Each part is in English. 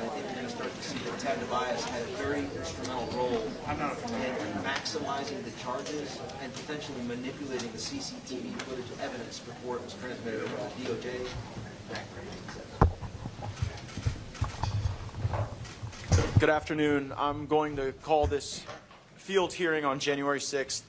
I think you're going to start to see that Ted Tobias had a very instrumental role in maximizing the charges and potentially manipulating the CCTV footage evidence before it was transmitted over to the DOJ. Good afternoon. I'm going to call this field hearing on January 6th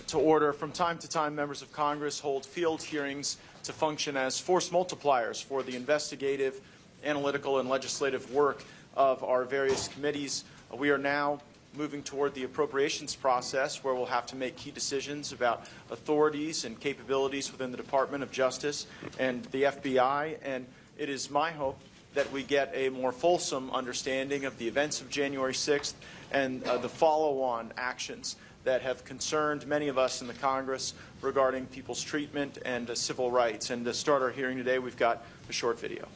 to order. From time to time, members of Congress hold field hearings to function as force multipliers for the investigative, analytical, and legislative work of our various committees. We are now moving toward the appropriations process, where we'll have to make key decisions about authorities and capabilities within the Department of Justice and the FBI. And it is my hope that we get a more fulsome understanding of the events of January 6th and the follow-on actions that have concerned many of us in the Congress regarding people's treatment and civil rights. And to start our hearing today, we've got a short video.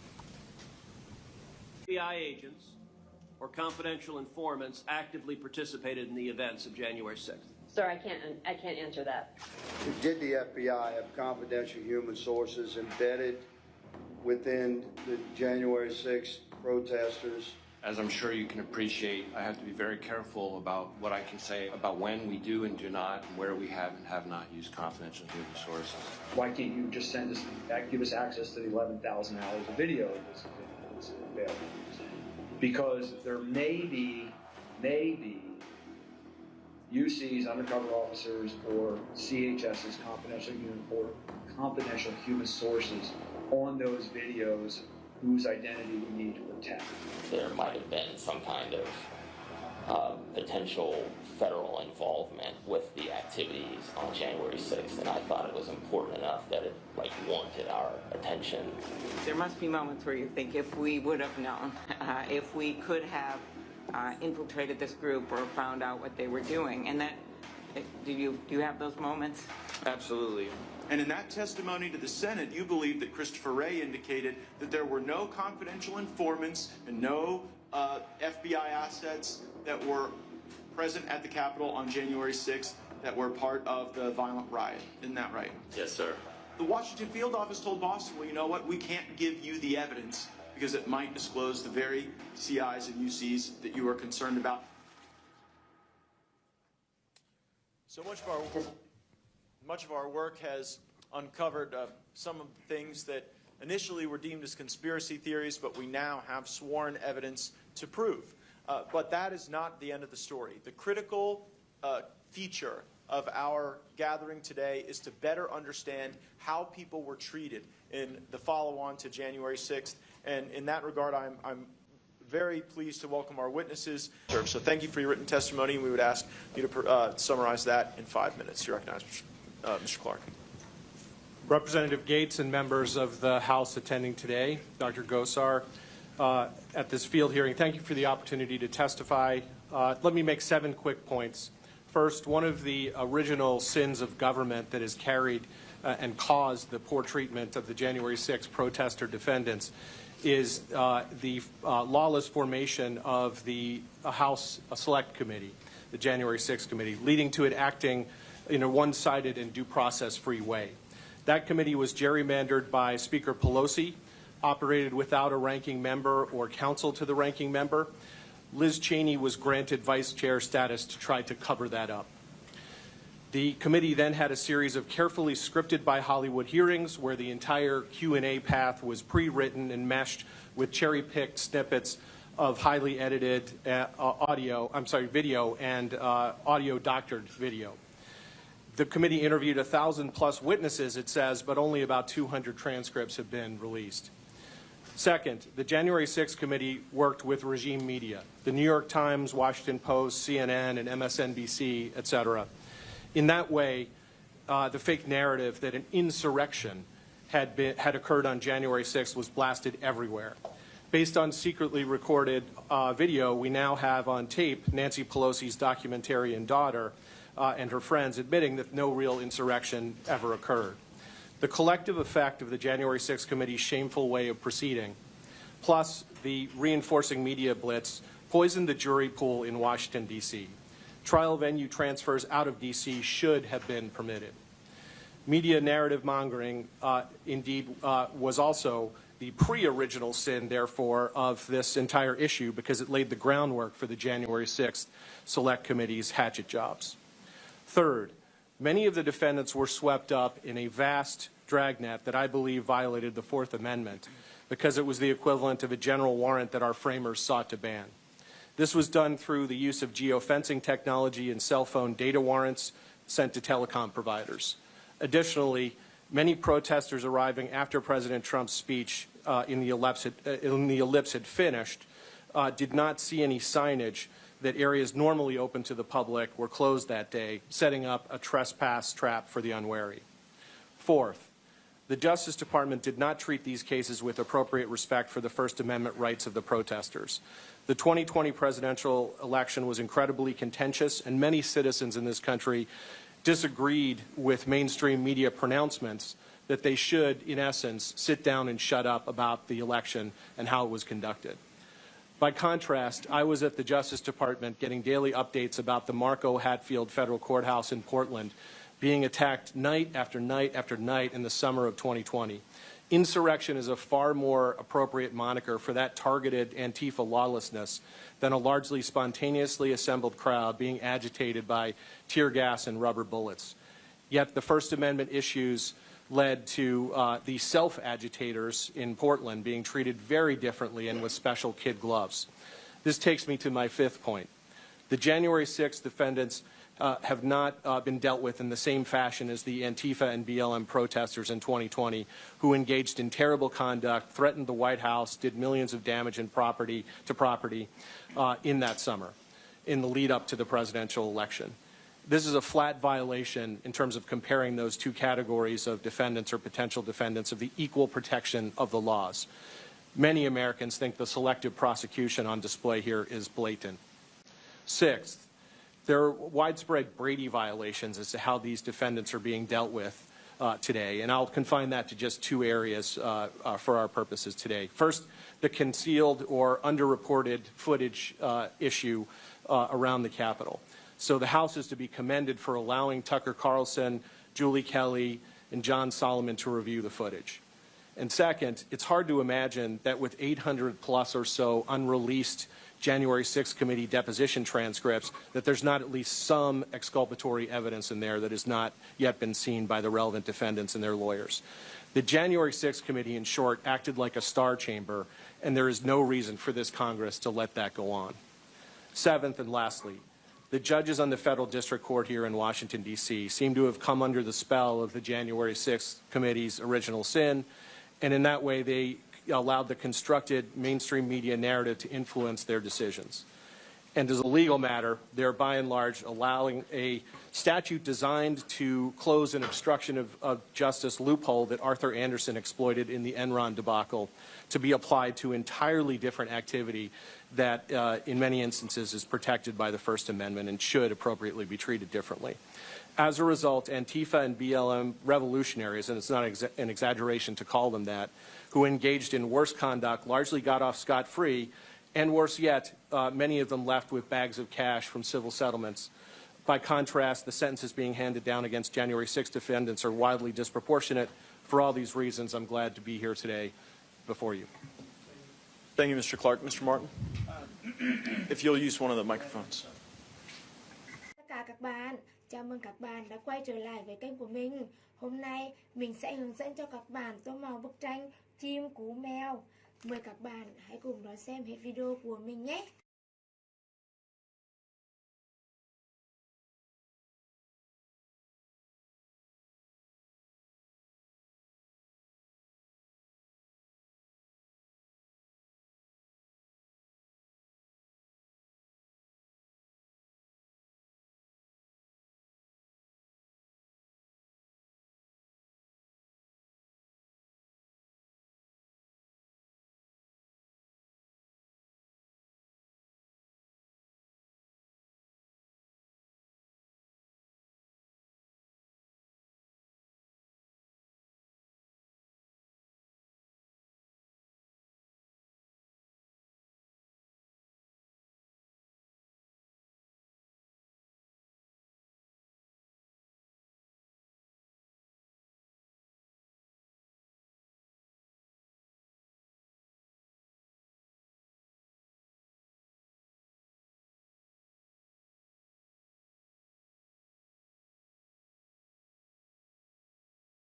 FBI agents or confidential informants actively participated in the events of January 6th? Sir, I can't answer that. Did the FBI have confidential human sources embedded within the January 6th protesters? As I'm sure you can appreciate, I have to be very careful about what I can say about when we do and do not, and where we have and have not used confidential human sources. Why can't you just send us, give us access to the 11,000 hours of video that's available? Because there may be UC's, undercover officers, or CHS's confidential human sources on those videos whose identity we need to protect. There might have been some kind of potential federal involvement with the activities on January 6th, and I thought it was important enough that it warranted our attention. There must be moments where you think, if we would have known, if we could have infiltrated this group or found out what they were doing, and that, do you have those moments? Absolutely. And in that testimony to the Senate, you believe that Christopher Wray indicated that there were no confidential informants and no FBI assets that were present at the Capitol on January 6th that were part of the violent riot. Isn't that right? Yes, sir. The Washington field office told Boston, well, you know what? We can't give you the evidence because it might disclose the very CIs and UCs that you are concerned about. So much of our work has uncovered some of the things that initially were deemed as conspiracy theories, but we now have sworn evidence to prove. But that is not the end of the story. The critical feature of our gathering today is to better understand how people were treated in the follow-on to January 6th. And in that regard, I'm very pleased to welcome our witnesses. So thank you for your written testimony, and we would ask you to summarize that in 5 minutes. You're recognized, Mr. Clark. Representative Gates and members of the House attending today, Dr. Gosar, at this field hearing, thank you for the opportunity to testify. Let me make 7 quick points. First, one of the original sins of government that has carried and caused the poor treatment of the January 6th protester defendants is the lawless formation of the House Select Committee, the January 6th Committee, leading to it acting in a one-sided and due process-free way. That committee was gerrymandered by Speaker Pelosi, operated without a ranking member or counsel to the ranking member. Liz Cheney was granted vice chair status to try to cover that up. The committee then had a series of carefully scripted by Hollywood hearings where the entire Q&A path was pre-written and meshed with cherry-picked snippets of highly edited video and audio-doctored video. The committee interviewed 1,000+ witnesses, it says, but only about 200 transcripts have been released. Second, the January 6th committee worked with regime media, the New York Times, Washington Post, CNN, and MSNBC, etc. In that way, the fake narrative that an insurrection had occurred on January 6th was blasted everywhere. Based on secretly recorded video, we now have on tape Nancy Pelosi's documentarian daughter and her friends admitting that no real insurrection ever occurred. The collective effect of the January 6th committee's shameful way of proceeding, plus the reinforcing media blitz, poisoned the jury pool in Washington, D.C. Trial venue transfers out of D.C. should have been permitted. Media narrative mongering, indeed, was also the pre-original sin, therefore, of this entire issue because it laid the groundwork for the January 6th Select Committee's hatchet jobs. Third, many of the defendants were swept up in a vast dragnet that I believe violated the Fourth Amendment because it was the equivalent of a general warrant that our framers sought to ban. This was done through the use of geofencing technology and cell phone data warrants sent to telecom providers. Additionally, many protesters arriving after President Trump's speech in the ellipse had finished did not see any signage that areas normally open to the public were closed that day, setting up a trespass trap for the unwary. Fourth, the Justice Department did not treat these cases with appropriate respect for the First Amendment rights of the protesters. The 2020 presidential election was incredibly contentious, and many citizens in this country disagreed with mainstream media pronouncements that they should, in essence, sit down and shut up about the election and how it was conducted. By contrast, I was at the Justice Department getting daily updates about the Marco Hatfield Federal Courthouse in Portland being attacked night after night after night in the summer of 2020. Insurrection is a far more appropriate moniker for that targeted Antifa lawlessness than a largely spontaneously assembled crowd being agitated by tear gas and rubber bullets. Yet the First Amendment issues led to the self-agitators in Portland being treated very differently and with special kid gloves. This takes me to my fifth point. The January 6th defendants have not been dealt with in the same fashion as the Antifa and BLM protesters in 2020 who engaged in terrible conduct, threatened the White House, did millions of damage in property in that summer, in the lead up to the presidential election. This is a flat violation in terms of comparing those two categories of defendants or potential defendants of the equal protection of the laws. Many Americans think the selective prosecution on display here is blatant. Sixth, there are widespread Brady violations as to how these defendants are being dealt with today, and I'll confine that to just two areas for our purposes today. First, the concealed or underreported footage issue around the Capitol. So the House is to be commended for allowing Tucker Carlson, Julie Kelly, and John Solomon to review the footage. And second, it's hard to imagine that with 800 plus or so unreleased January 6th committee deposition transcripts, that there's not at least some exculpatory evidence in there that has not yet been seen by the relevant defendants and their lawyers. The January 6th committee, in short, acted like a star chamber, and there is no reason for this Congress to let that go on. Seventh and lastly, the judges on the federal district court here in Washington, D.C. seem to have come under the spell of the January 6th committee's original sin, and in that way they allowed the constructed mainstream media narrative to influence their decisions. And as a legal matter, they're by and large allowing a statute designed to close an obstruction of justice loophole that Arthur Anderson exploited in the Enron debacle to be applied to entirely different activity that in many instances is protected by the First Amendment and should appropriately be treated differently. As a result, Antifa and BLM revolutionaries, and it's not an exaggeration to call them that, who engaged in worse conduct largely got off scot-free, and worse yet, many of them left with bags of cash from civil settlements. By contrast, the sentences being handed down against January 6th defendants are wildly disproportionate. For all these reasons, I'm glad to be here today before you. Thank you, Mr. Clark. Mr. Martin, if you'll use one of the microphones. Tất cả các bạn, chào mừng các bạn đã quay trở lại với kênh của mình. Hôm nay mình sẽ hướng dẫn cho các bạn tô màu bức tranh chim cú mèo. Mời các bạn hãy cùng đón xem hết video của mình nhé.